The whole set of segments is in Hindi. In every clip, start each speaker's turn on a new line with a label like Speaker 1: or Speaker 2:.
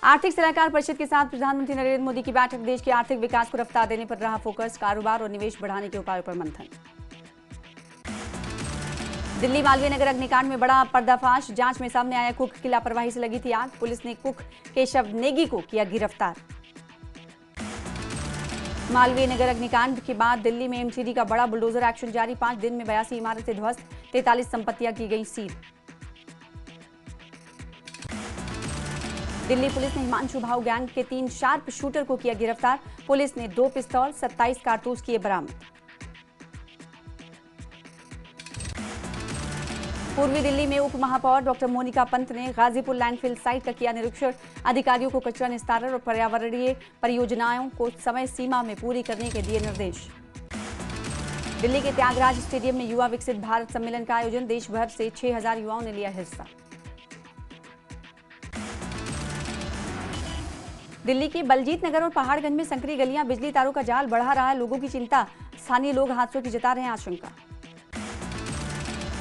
Speaker 1: आर्थिक सलाहकार परिषद के साथ प्रधानमंत्री नरेंद्र मोदी की बैठक। देश के आर्थिक विकास को रफ्तार देने पर रहा फोकस। कारोबार और निवेश बढ़ाने के उपायों पर मंथन। दिल्ली मालवीय नगर अग्निकांड में बड़ा पर्दाफाश। जांच में सामने आया कुक की लापरवाही से लगी थी आग। पुलिस ने कुक केशव नेगी को किया गिरफ्तार। मालवीय नगर अग्निकांड के बाद दिल्ली में एमसीडी का बड़ा बुलडोजर एक्शन जारी। 5 दिन में 82 इमारतें ध्वस्त, 43 संपत्तियां की गई सील। दिल्ली पुलिस ने हिमांशु भाऊ गैंग के 3 शार्प शूटर को किया गिरफ्तार। पुलिस ने 2 पिस्तौल, 27 कारतूस किए बरामद। पूर्वी दिल्ली में उप महापौर डॉक्टर मोनिका पंत ने गाजीपुर लैंडफिल साइट का किया निरीक्षण। अधिकारियों को कचरा निस्तारण और पर्यावरणीय परियोजनाओं को समय सीमा में पूरी करने के दिए निर्देश। दिल्ली के त्यागराज स्टेडियम में युवा विकसित भारत सम्मेलन का आयोजन। देश भर से 6000 युवाओं ने लिया हिस्सा। दिल्ली के बलजीत नगर और पहाड़गंज में संकरी गलियां, बिजली तारों का जाल बढ़ा रहा है लोगों की चिंता। स्थानीय लोग हादसों की जता रहे हैं आशंका।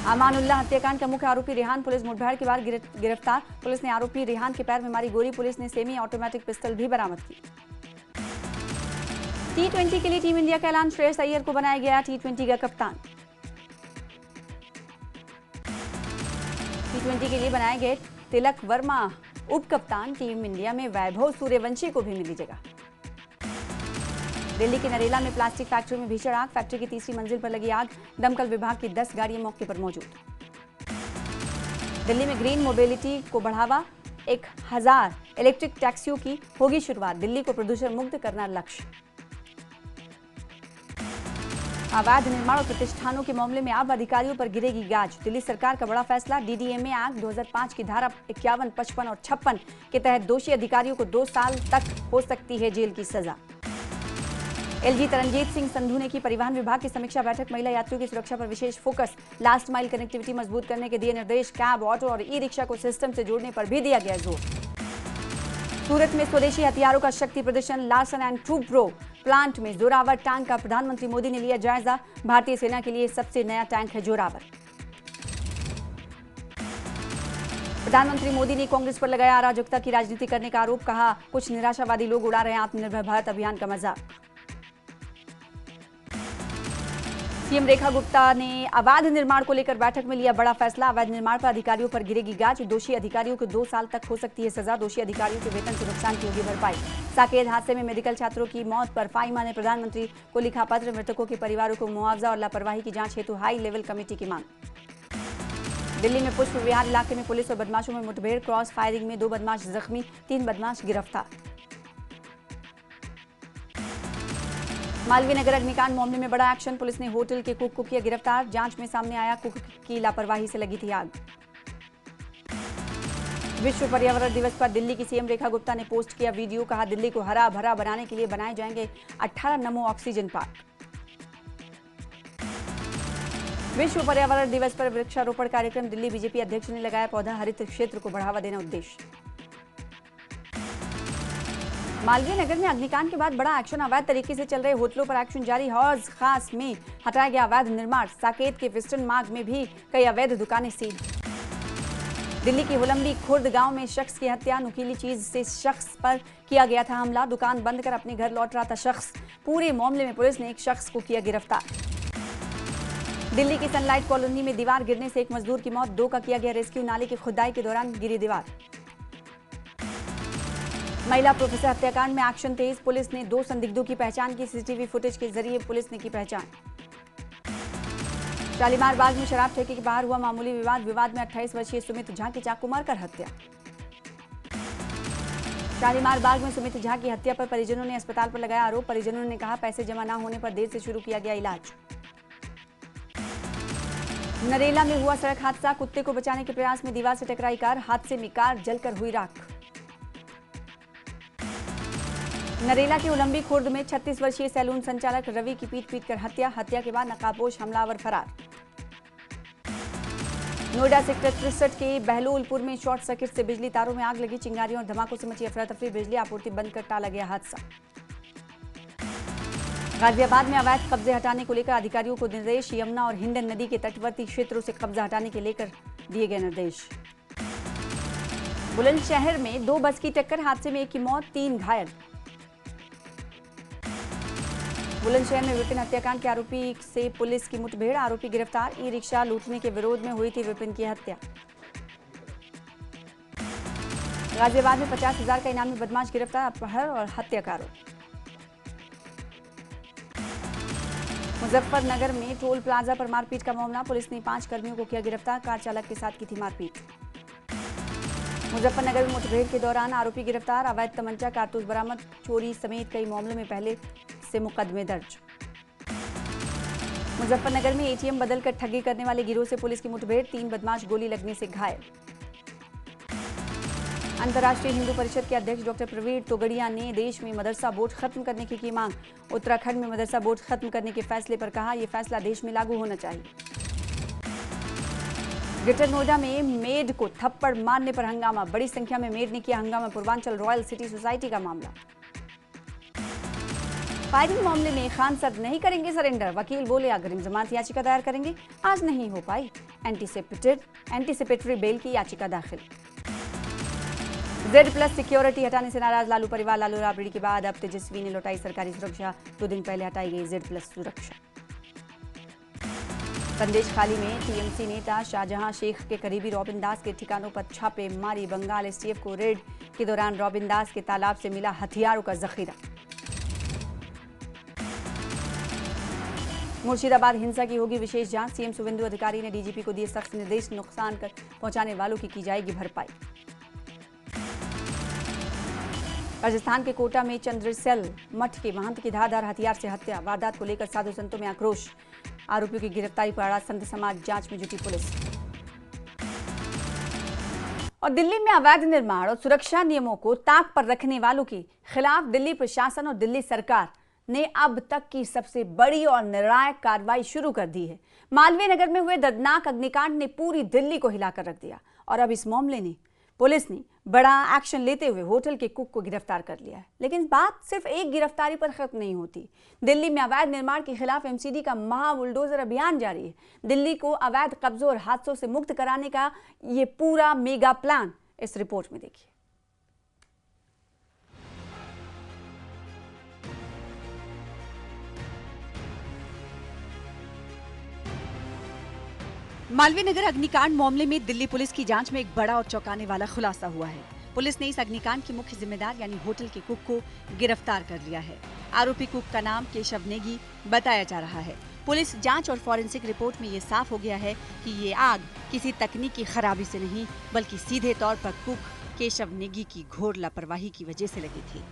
Speaker 1: अमानुल्लाह हत्याकांड का मुख्य आरोपी रेहान पुलिस मुठभेड़ के बाद गिरफ्तार। पुलिस ने आरोपी रेहान के पैर में मारी गोली। पुलिस ने सेमी ऑटोमेटिक पिस्टल भी बरामद की। T20 के लिए टीम इंडिया का ऐलान। श्रेयस अय्यर को बनाया गया T20 का कप्तान। T20 के लिए बनाए गए तिलक वर्मा उप कप्तान। टीम इंडिया में वैभव सूर्यवंशी को भी मिली जगह। दिल्ली के नरेला में प्लास्टिक फैक्ट्री में भीषण आग। फैक्ट्री की तीसरी मंजिल पर लगी आग। दमकल विभाग की 10 गाड़ियां मौके पर मौजूद। दिल्ली में ग्रीन मोबिलिटी को बढ़ावा। 1000 इलेक्ट्रिक टैक्सियों की होगी शुरुआत। दिल्ली को प्रदूषण मुक्त करना लक्ष्य। अवैध निर्माण और प्रतिष्ठानों के मामले में अब अधिकारियों पर गिरेगी गाज। दिल्ली सरकार का बड़ा फैसला। डीडीएमए एक्ट 2005 की धारा 51, 55 और 56 के तहत दोषी अधिकारियों को 2 साल तक हो सकती है जेल की सजा। एलजी तरनजीत सिंह संधू ने की परिवहन विभाग की समीक्षा बैठक। महिला यात्रियों की सुरक्षा पर विशेष फोकस। लास्ट माइल कनेक्टिविटी मजबूत करने के दिए निर्देश। कैब, ऑटो और ई रिक्शा को सिस्टम से जोड़ने पर भी दिया गया जोर। सूरत में स्वदेशी हथियारों का शक्ति प्रदर्शन। लार्सन एंड टुब्रो प्लांट में जोरावर टैंक का प्रधानमंत्री मोदी ने लिया जायजा। भारतीय सेना के लिए सबसे नया टैंक है जोरावर। प्रधानमंत्री मोदी ने कांग्रेस पर लगाया अराजकता की राजनीति करने का आरोप। कहा, कुछ निराशावादी लोग उड़ा रहे हैं आत्मनिर्भर भारत अभियान का मजाक। सीएम रेखा गुप्ता ने अवैध निर्माण को लेकर बैठक में लिया बड़ा फैसला। अवैध निर्माण पर अधिकारियों पर गिरेगी गाज। दोषी अधिकारियों को 2 साल तक हो सकती है सजा। दोषी अधिकारियों के वेतन से नुकसान की होगी भरपाई। साकेत हादसे में मेडिकल छात्रों की मौत पर फाइमा ने प्रधानमंत्री को लिखा पत्र। मृतकों के परिवारों को मुआवजा और लापरवाही की जांच हेतु हाई लेवल कमेटी की मांग। दिल्ली में पुष्प विहार इलाके में पुलिस और बदमाशों में मुठभेड़। क्रॉस फायरिंग में 2 बदमाश जख्मी, 3 बदमाश गिरफ्तार। मालवीय नगर अग्निकांड मामले में बड़ा एक्शन। पुलिस ने होटल के कुक को किया गिरफ्तार। जांच में सामने आया कुक की लापरवाही से लगी थी आग। विश्व पर्यावरण दिवस पर दिल्ली की सीएम रेखा गुप्ता ने पोस्ट किया वीडियो। कहा, दिल्ली को हरा भरा बनाने के लिए बनाए जाएंगे 18 नमो ऑक्सीजन पार्क। विश्व पर्यावरण दिवस पर वृक्षारोपण कार्यक्रम। दिल्ली बीजेपी अध्यक्ष ने लगाया पौधा। हरित क्षेत्र को बढ़ावा देना उद्देश्य। मालवीय नगर में अग्निकांड के बाद बड़ा एक्शन। अवैध तरीके से चल रहे होटलों पर एक्शन जारी। हौज खास में हटाया गया अवैध निर्माण। साकेत के फिस्टन मार्ग में भी कई अवैध दुकानें सील। दिल्ली की होलंबी खुर्द गांव में शख्स की हत्या। नुकीली चीज से शख्स पर किया गया था हमला। दुकान बंद कर अपने घर लौट रहा था शख्स। पूरे मामले में पुलिस ने एक शख्स को किया गिरफ्तार। दिल्ली की सनलाइट कॉलोनी में दीवार गिरने से एक मजदूर की मौत। 2 का किया गया रेस्क्यू। नाले की खुदाई के दौरान गिरी दीवार। महिला प्रोफेसर हत्याकांड में एक्शन तेज। पुलिस ने 2 संदिग्धों की पहचान की। सीसीटीवी फुटेज के जरिए पुलिस ने की पहचान। शालीमार बाग में शराब ठेके के बाहर हुआ मामूली विवाद। विवाद में 28 वर्षीय सुमित झा की चाकू मारकर हत्या। शालीमार बाग में सुमित झा की हत्या पर परिजनों ने अस्पताल पर लगाया आरोप। परिजनों ने कहा, पैसे जमा न होने पर देर से शुरू किया गया इलाज। नरेला में हुआ सड़क हादसा। कुत्ते को बचाने के प्रयास में दीवार से टकराई कार। हादसे में कार जलकर हुई राख। नरेला के उलंबी खुर्द में 36 वर्षीय सैलून संचालक रवि की पीट कर हत्या। हत्या के बाद नकाबपोश हमलावर फरार। नोएडा सेक्टर 63 के बहलोलपुर में शॉर्ट सर्किट से बिजली तारों में आग लगी। चिंगारियों और धमाकों से मची अफरा तफरी। बिजली आपूर्ति बंद कर टाला गया हादसा। गाजियाबाद में अवैध कब्जे हटाने को लेकर अधिकारियों को निर्देश। यमुना और हिंडन नदी के तटवर्ती क्षेत्रों से कब्जा हटाने के लेकर दिए गए निर्देश। बुलंदशहर में 2 बस की टक्कर, हादसे में 1 की मौत, 3 घायल। बुलंदशहर में विपिन हत्याकांड के आरोपी से पुलिस की मुठभेड़, आरोपी गिरफ्तार। ई रिक्शा लूटने के विरोध में हुई थी विपिन की हत्या। गाजियाबाद में 50,000 का इनामी बदमाश गिरफ्तार, अपहरण और हत्या का आरोप। मुजफ्फरनगर में टोल प्लाजा पर मारपीट का मामला, पुलिस ने 5 कर्मियों को किया गिरफ्तार, कार चालक के साथ की थी मारपीट। मुजफ्फरनगर में मुठभेड़ के दौरान आरोपी गिरफ्तार, अवैध तमंचा, कारतूस बरामद, चोरी समेत कई मामलों में पहले से मुकदमे दर्ज। मुजफ्फरनगर में एटीएम बदलकर ठगी करने वाले गिरोह से पुलिस की मुठभेड़, 3 बदमाश गोली लगने से घायल। अंतर्राष्ट्रीय हिंदू परिषद के अध्यक्ष डॉक्टर प्रवीण तोगड़िया ने देश में मदरसा बोर्ड खत्म करने की मांग। उत्तराखंड में मदरसा बोर्ड खत्म करने के फैसले पर कहा, यह फैसला देश में लागू होना चाहिए। ग्रेटर नोएडा में मेड को थप्पड़ मारने पर हंगामा, बड़ी संख्या में मेड ने किया हंगामा, पूर्वांचल रॉयल सिटी सोसाइटी का मामला। फायरिंग मामले में खान सर नहीं करेंगे सरेंडर, वकील बोले अग्रिम जमानत याचिका दायर करेंगे, आज नहीं हो पाई। एंटीसिपेटरी बेल की याचिका दाखिल। Z+ सिक्योरिटी हटाने से नाराज लालू परिवार, लालू राबड़ी के बाद अब तेजस्वी ने लौटाई सरकारी सुरक्षा, 2 दिन पहले हटाई गई Z+ सुरक्षा। संदेश खाली में टीएमसी नेता शाहजहां शेख के करीबी रॉबिन दास के ठिकानों पर छापे मारी, बंगाल एसटीएफ को रेड के दौरान रॉबिन दास के तालाब से मिला हथियारों का जखीरा। मुर्शिदाबाद हिंसा की होगी विशेष जांच, सीएम शुवेंदु अधिकारी ने डीजीपी को दिए सख्त निर्देश, नुकसान कर पहुंचाने वालों की जाएगी भरपाई। राजस्थान के कोटा में चंद्रसेल मठ के महंत की धारदार हथियार से हत्या, वारदात को लेकर साधु संतों में आक्रोश, आरोपियों की गिरफ्तारी पर अड़ा संत समाज, जांच में जुटी पुलिस। और दिल्ली में अवैध निर्माण और सुरक्षा नियमों को ताक पर रखने वालों के खिलाफ दिल्ली प्रशासन और दिल्ली सरकार ने अब तक की सबसे बड़ी और निर्णायक कार्रवाई शुरू कर दी है। मालवीय नगर में हुए दर्दनाक अग्निकांड ने पूरी दिल्ली को हिलाकर रख दिया और अब इस मामले ने पुलिस ने बड़ा एक्शन लेते हुए होटल के कुक को गिरफ्तार कर लिया है। लेकिन बात सिर्फ एक गिरफ्तारी पर खत्म नहीं होती। दिल्ली में अवैध निर्माण के खिलाफ एमसीडी का महा बुलडोजर अभियान जारी है। दिल्ली को अवैध कब्जों और हादसों से मुक्त कराने का ये पूरा मेगा प्लान इस रिपोर्ट में देखिए। मालवीय नगर अग्निकांड मामले में दिल्ली पुलिस की जांच में एक बड़ा और चौंकाने वाला खुलासा हुआ है। पुलिस ने इस अग्निकांड के मुख्य जिम्मेदार यानी होटल के कुक को गिरफ्तार कर लिया है। आरोपी कुक का नाम केशव नेगी बताया जा रहा है। पुलिस जांच और फॉरेंसिक रिपोर्ट में ये साफ हो गया है कि ये आग किसी तकनीकी खराबी से नहीं बल्कि सीधे तौर पर कुक केशव नेगी की घोर लापरवाही की वजह से लगी थी।